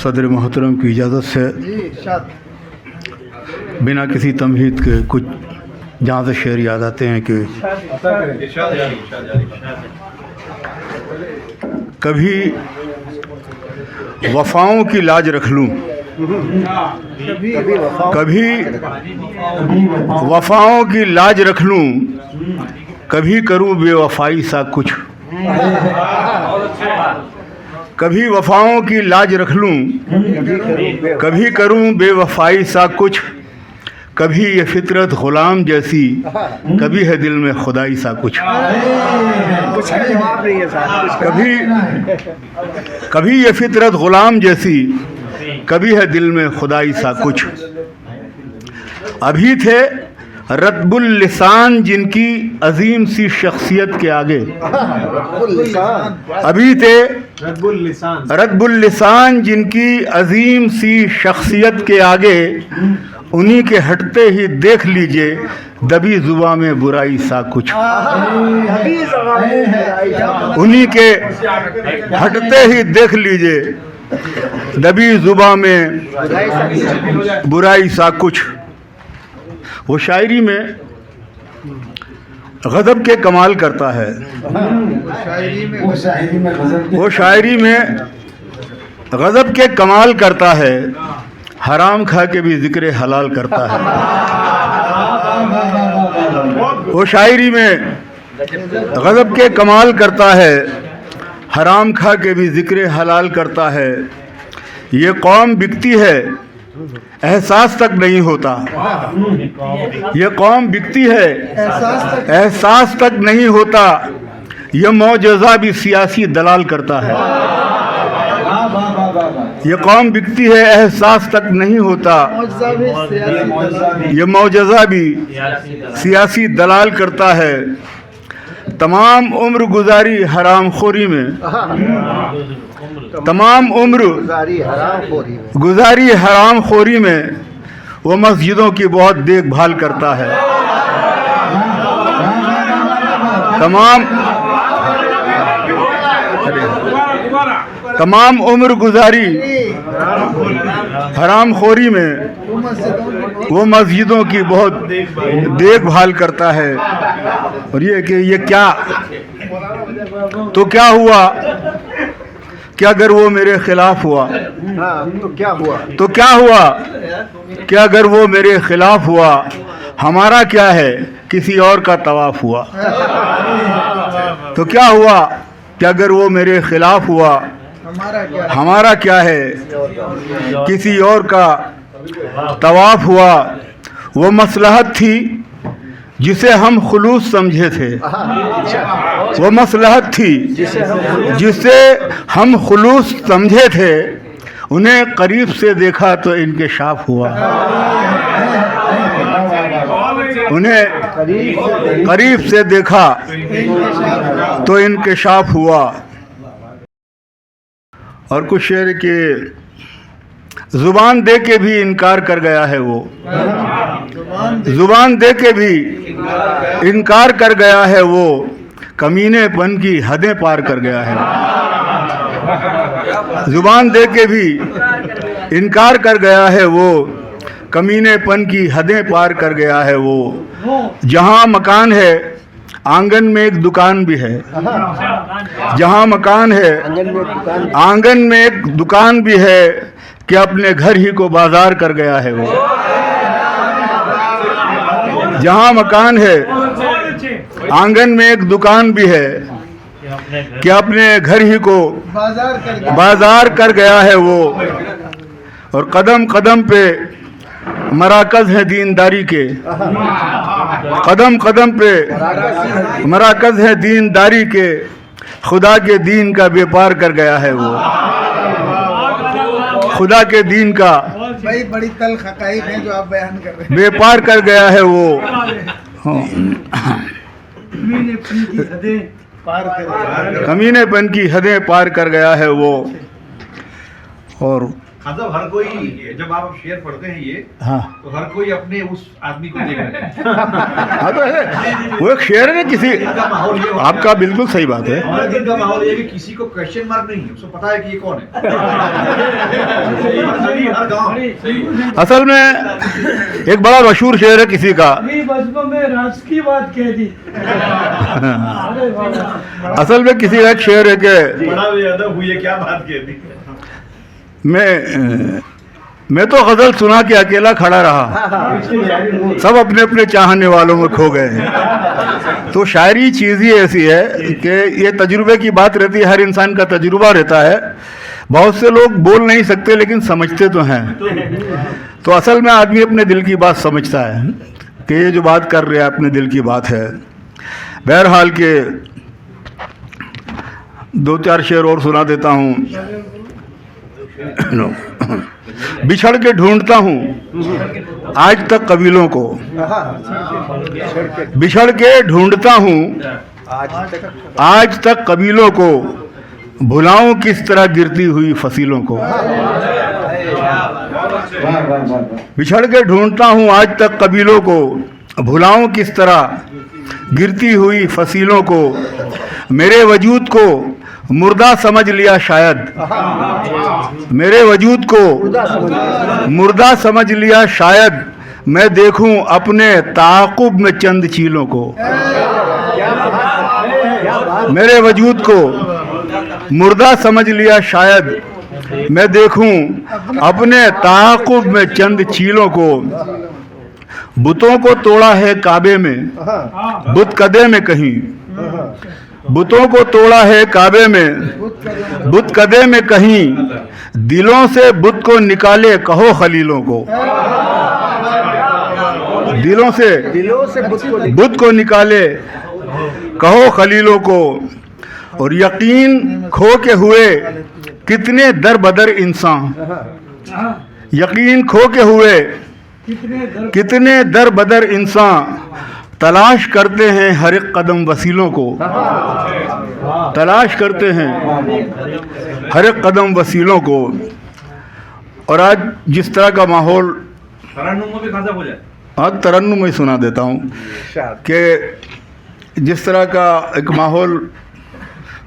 सदर मोहतरम की इजाज़त से बिना किसी तमहीद के कुछ जहाँ से शेर याद आते हैं कि कभी वफ़ाओं की लाज रख लूँ, कभी वफ़ाओं की लाज रख लूँ, कभी करूँ बेवफ़ाई सा कुछ, कभी वफ़ाओं की लाज रख लूँ, कभी करूँ बेवफ़ाई सा कुछ, कभी ये फितरत ग़ुलाम जैसी, कभी है दिल में खुदाई सा कुछ। कभी ये फितरत ग़ुलाम जैसी, कभी है दिल में खुदाई सा कुछ। अभी थे रत्बुल लिसान जिनकी अजीम सी शख्सियत के आगे, अभी थे रत्बुल लिसान जिनकी अजीम सी शख्सियत के आगे, उन्हीं के हटते ही देख लीजिए दबी जुबां में बुराई सा कुछ। उन्हीं के हटते ही देख लीजिए दबी जुबां में बुराई सा कुछ। वो शायरी में गज़ब के कमाल करता है, वो शायरी में गज़ब के कमाल करता है, हराम खा के भी ज़िक्र हलाल करता है। वो शायरी में गज़ब के कमाल करता है, हराम खा के भी ज़िक्र हलाल करता है। ये कौम बिकती है एहसास तक नहीं होता, ये कौम बिकती है एहसास तक नहीं होता, ये मौजज़ा भी सियासी दलाल करता है। ये कौम बिकती है एहसास तक नहीं होता, ये मौजज़ा भी सियासी दलाल करता है। तमाम उम्र गुजारी हराम खोरी में, तमाम उम्र गुजारी हराम खोरी में, वो मस्जिदों की बहुत देखभाल करता है। तमाम उम्र गुजारी हराम खोरी में, वो मस्जिदों की बहुत देखभाल करता है। और ये कि ये क्या, तो क्या हुआ क्या अगर वो मेरे खिलाफ हुआ, तो क्या हुआ क्या अगर वो मेरे खिलाफ हुआ, हमारा क्या है किसी और का तवाफ हुआ। तो क्या हुआ क्या अगर वो मेरे खिलाफ हुआ, हमारा क्या है किसी और का तवाफ हुआ। वो मसलहत थी जिसे हम खुलूस समझे थे, वो मसलहत थी जिसे हम खुलूस समझे थे, उन्हें करीब से देखा तो इंकशाफ हुआ। उन्हें करीब से देखा तो इंकशाफ हुआ। और कुछ शेर के ज़ुबान दे के भी इनकार कर गया है, वो ज़ुबान दे के भी इनकार कर गया है, वो कमीनेपन की हदें पार कर गया है। ज़ुबान दे के भी इनकार कर गया है, वो कमीनेपन की हदें पार कर गया है। वो जहाँ मकान है आंगन में एक दुकान भी है, जहाँ मकान है आंगन में एक दुकान भी है, कि अपने घर ही को बाजार कर गया है। वो जहाँ मकान है आंगन में एक दुकान भी है, कि अपने घर ही को बाजार कर गया है वो। और कदम कदम पे मराकज़ है दीनदारी के, कदम कदम पे मराकज़ है दीनदारी के, खुदा के दीन का व्यापार कर गया है वो। खुदा के दीन का भाई बड़ी तल्ख हक़ाइक़ हैं जो आप बयान कर रहे हैं, व्यापार कर गया है वो। कमीनेपन की हदें पार कर गया है वो। और मतलब हर कोई जब आप शेर पढ़ते हैं ये, हाँ तो हर कोई अपने उस आदमी को देख रहे हैं। हाँ तो है, वो एक शेर है किसी, आपका बिल्कुल सही बात है। हमारे दिन का माहौल ये है कि किसी को क्वेश्चन मार्क नहीं है, उसको पता है कि ये कौन है। हर गांव असल में एक बड़ा मशहूर शेर है किसी का, में राज की बात कह दी। अरे वाह। असल में किसी का एक शेर है कि बड़ा बेअदब हुई है, क्या बात कह दी। मैं तो गजल सुना के अकेला खड़ा रहा, सब अपने अपने चाहने वालों में खो गए हैं। तो शायरी चीज़ ही ऐसी है कि ये तजुर्बे की बात रहती है, हर इंसान का तजुर्बा रहता है। बहुत से लोग बोल नहीं सकते लेकिन समझते तो हैं। तो असल में आदमी अपने दिल की बात समझता है कि ये जो बात कर रहे हैं अपने दिल की बात है। बहरहाल के 2-4 शेर और सुना देता हूँ। बिछड़ के ढूंढता हूँ आज तक कबीलों को, बिछड़ के ढूंढता हूँ आज तक कबीलों को, भुलाऊं किस तरह गिरती हुई फसीलों को। बिछड़ के ढूंढता हूँ आज तक कबीलों को, भुलाऊं किस तरह गिरती हुई फसीलों को। मेरे वजूद को मुर्दा समझ लिया शायद, मेरे वजूद को मुर्दा समझ लिया शायद, मैं देखूं अपने ताक़ुब में चंद चीलों को। मेरे वजूद को मुर्दा समझ लिया शायद, मैं देखूं अपने ताक़ुब में चंद चीलों को। बुतों को तोड़ा है काबे में, बुत कदे में कहीं, बुतों को तोड़ा है काबे में, बुत कदे में कहीं। दिलों से बुत को निकाले कहो खलीलों को, दिलों से बुत को निकाले कहो खलीलों को। और यकीन खो के हुए कितने दर बदर इंसान, यकीन खो के हुए कितने दर बदर इंसान, तलाश करते हैं हर एक कदम वसीलों को, तलाश करते हैं हर एक कदम वसीलों को। और आज जिस तरह का माहौल, तरन्नुम में खासा हो जाए, आज तरन्नुम में सुना देता हूँ कि जिस तरह का एक माहौल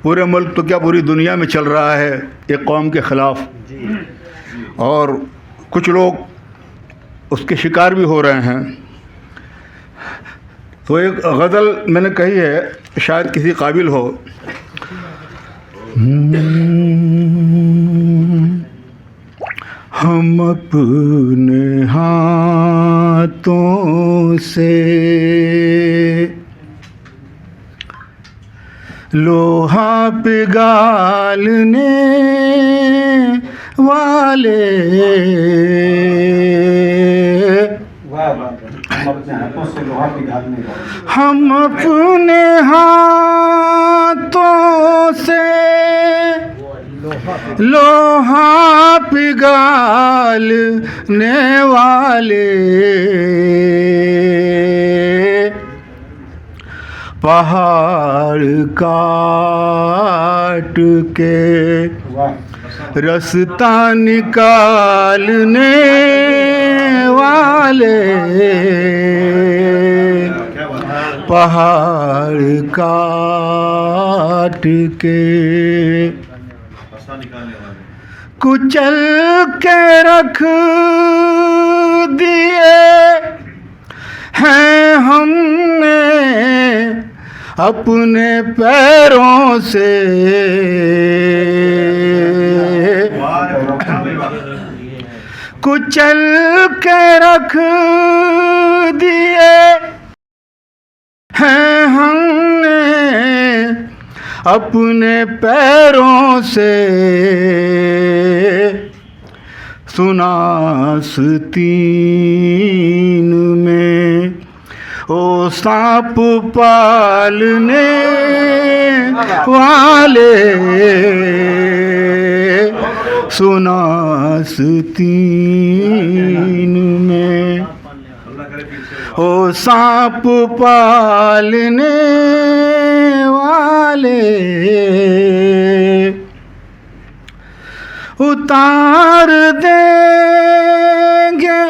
पूरे मुल्क तो क्या पूरी दुनिया में चल रहा है एक कौम के ख़िलाफ़, और कुछ लोग उसके शिकार भी हो रहे हैं। तो एक गज़ल मैंने कही है, शायद किसी काबिल हो। हम अपने हाथों से लोहा पिघालने वाले, हम अपने हाथों से लोहा पिघालने वाले, पहाड़ काट के रास्ता निकालने वाले, पहाड़ काट के कुचल के रख दिए हैं हमने अपने पैरों से, कुचल के रख दिए हैं हमने अपने पैरों से। सुनास्तीन में ओ सांप पालने वाले, सुनास्तीन में ओ सांप पालने वाले, उतार देंगे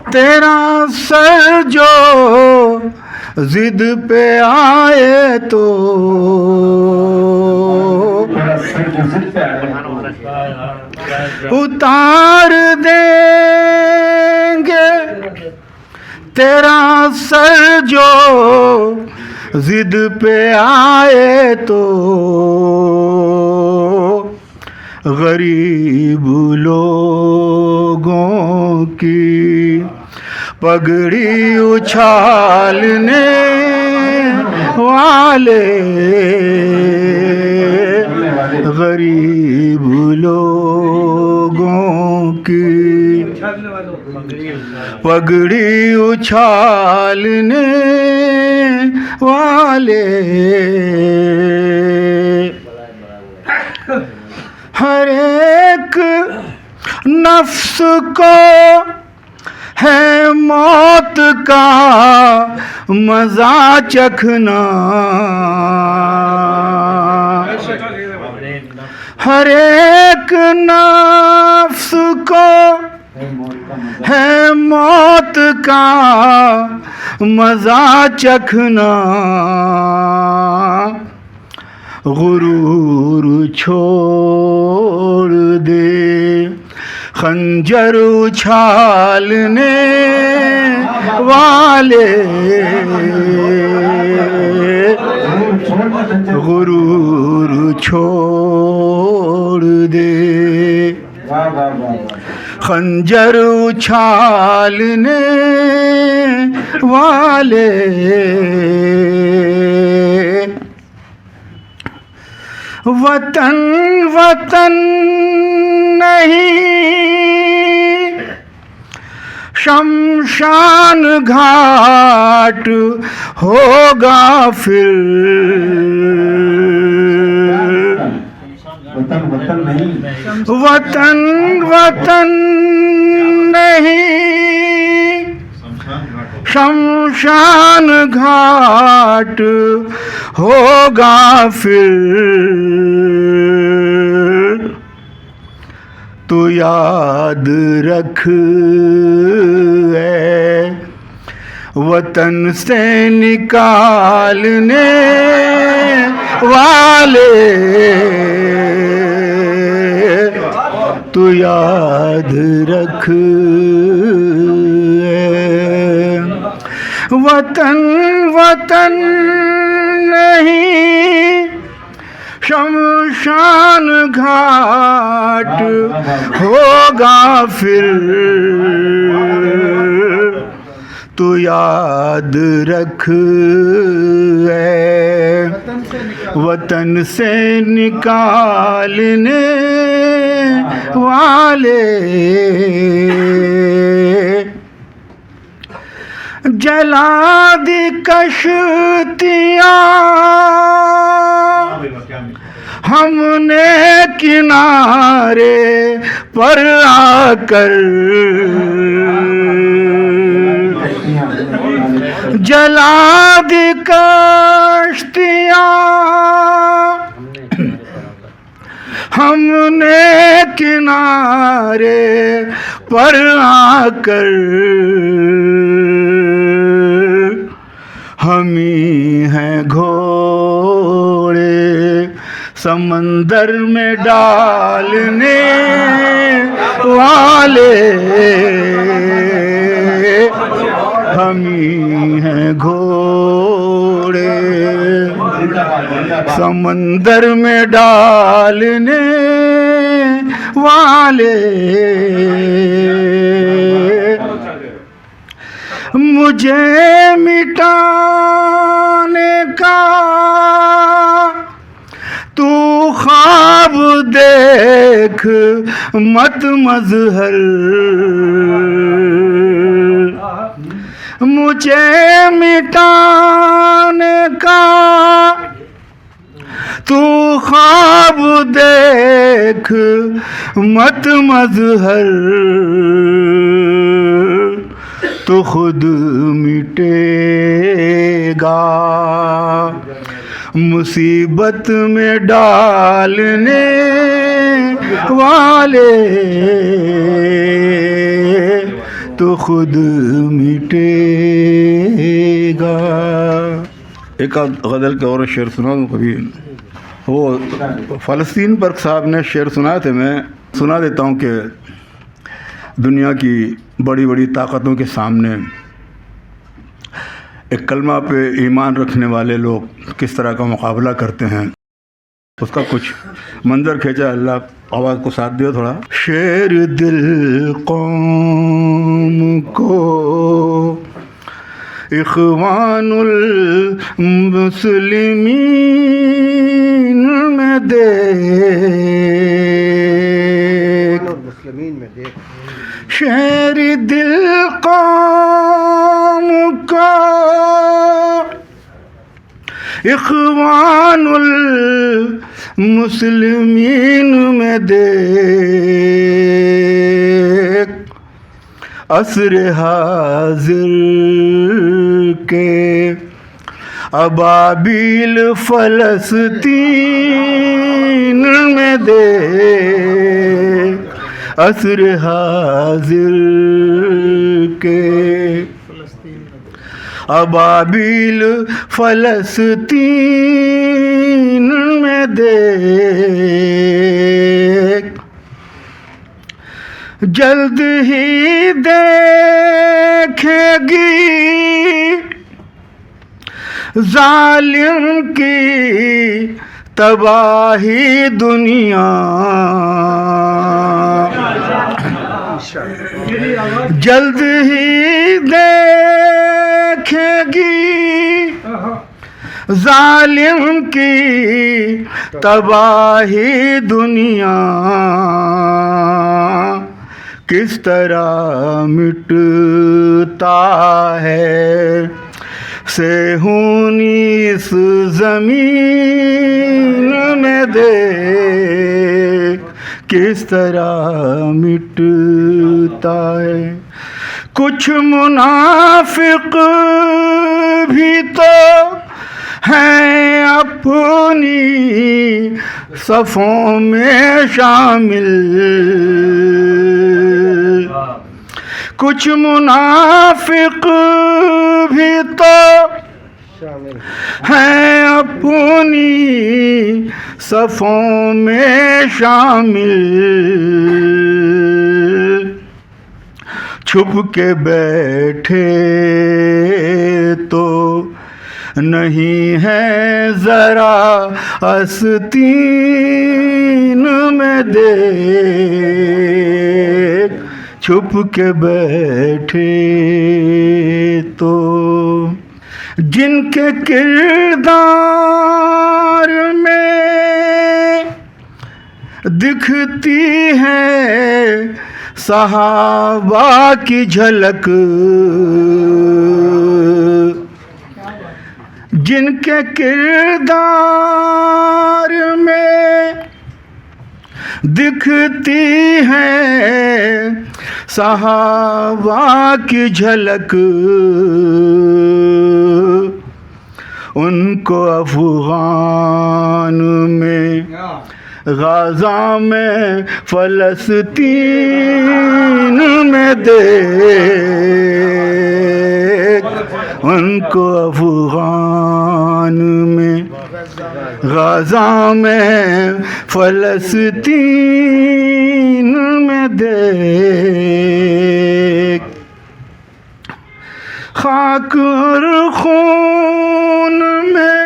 तेरा सर जो जिद पे आए तो, उतार देंगे तेरा सर जो जिद पे आए तो, गरीब लोगों की पगड़ी उछालने वाले, गरीब लोगों की पगड़ी उछालने वाले, हर एक नफ्स को है मौत का मजा चखना, हर एक नफ्स को है मौत का मजा चखना, गुरूर छोड़ दे खंजर उछालने वाले, गुरूर छोड़ दे खंजर उछालने वाले, वतन वतन नहीं शमशान घाट होगा फिर, वतन वतन नहीं शमशान घाट होगा फिर, तो याद रख वतन से निकालने वाले, तो याद रख वतन वतन नहीं शमशान घाट होगा फिर, तो याद रख वतन से निकालने वाले, जला दी कश्तियाँ हमने किनारे पर आकर, जला दी कश्तियाँ हमने किनारे पर आकर, हम ही हैं घोड़े समंदर में डालने वाले, हम ही हैं घोड़े समंदर में डालने वाले, मुझे मिटाने का तू ख्वाब देख मत मजहर, मुझे मिटाने का तू ख्वाब देख मत मजहर, तो खुद मिटेगा मुसीबत में डालने वाले, तो खुद मिटेगा। एक गज़ल का और शेर सुना दूं कभी। वो फ़लस्तीन पर साहब ने शेर सुनाए थे, मैं सुना देता हूँ कि दुनिया की बड़ी बड़ी ताकतों के सामने एक कलमा पे ईमान रखने वाले लोग किस तरह का मुकाबला करते हैं, उसका कुछ मंजर खींचा। अल्लाह आवाज़ को साथ दियो थोड़ा। शेर दिल कौम को इख़वानुल मुस्लिमीन में देख, शेर दिल कौम को इख़वानुल मुस्लिमीन में देख, असर हाजिर के अबाबिल फ़लस्तीन में देख, असर हाजिर के अबाबिल फ़लस्तीन में देख, जल्द ही देखेगी जालिम की तबाही दुनिया, जल्द ही देखेगी जालिम की तबाही दुनिया, किस तरह मिटता है सेहूनी इस ज़मीन में देख, किस तरह मिटता है। कुछ मुनाफिक भी तो हैं अपनी सफ़ों में शामिल, कुछ मुनाफिक भी तो हैं अपनी सफ़ों में शामिल, छुप के बैठे तो नहीं है ज़रा आस्तीन में देख, छुप के बैठे तो जिनके किरदार में दिखती है सहाबा की झलक, जिनके किरदार में दिखती है सहाबा की झलक, उनको अफ़गान में गाज़ा में फ़लस्तीन में देख, उनको अफ़गान में गाज़ा में फ़लस्तीन में देख, खाक और खून में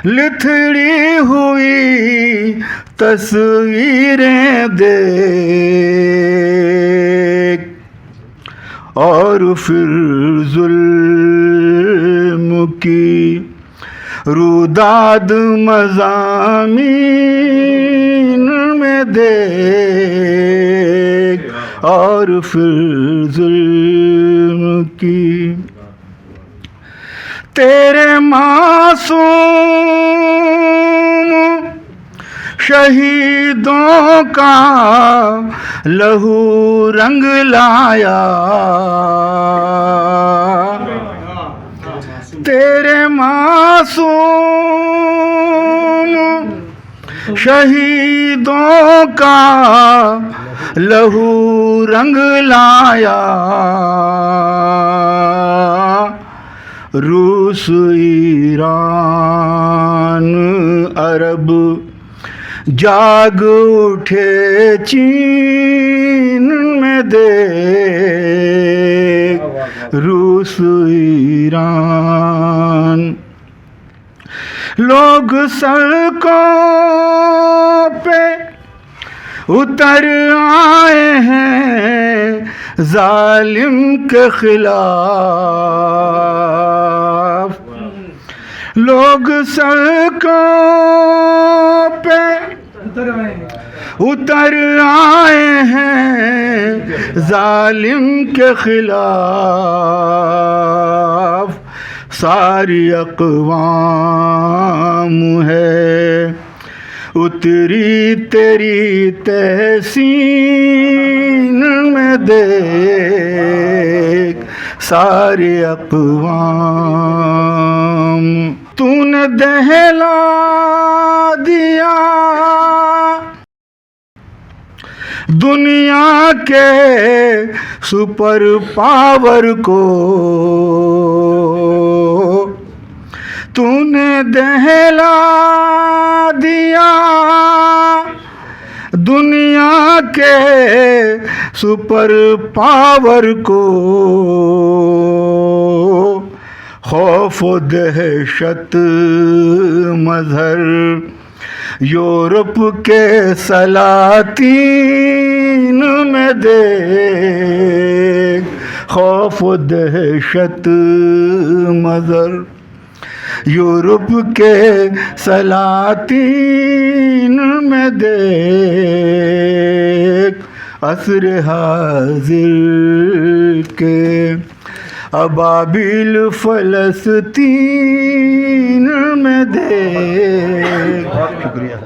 लिथड़ी हुई तस्वीरें देख, और फिर जुल्म की रुदाद मज़ामीन में देख, और फिर जुल्म की तेरे मासूम शहीदों का लहू रंग लाया, तेरे मासूम शहीदों का लहू रंग लाया, रूस ईरान अरब जाग उठे चीन में देख रूस ईरान। लोग सड़कों पे उतर आए हैं जालिम के खिलाफ। लोग सड़कों पे उतर आए हैं जालिम के खिलाफ। सारी अक़वाम है उतरी तेरी तहसीन में देख सारी अक़वाम। तूने दहला दिया दुनिया के सुपर पावर को। तूने दहला दिया दुनिया के सुपर पावर को। खौफ दहशत मज़हर यूरोप के सलातीन में देख खौफ दहशत मज़हर यूरोप के सलातीन में देख। असर हाजिर के अबाबिल फ़लस्तीन में देख। शुक्रिया।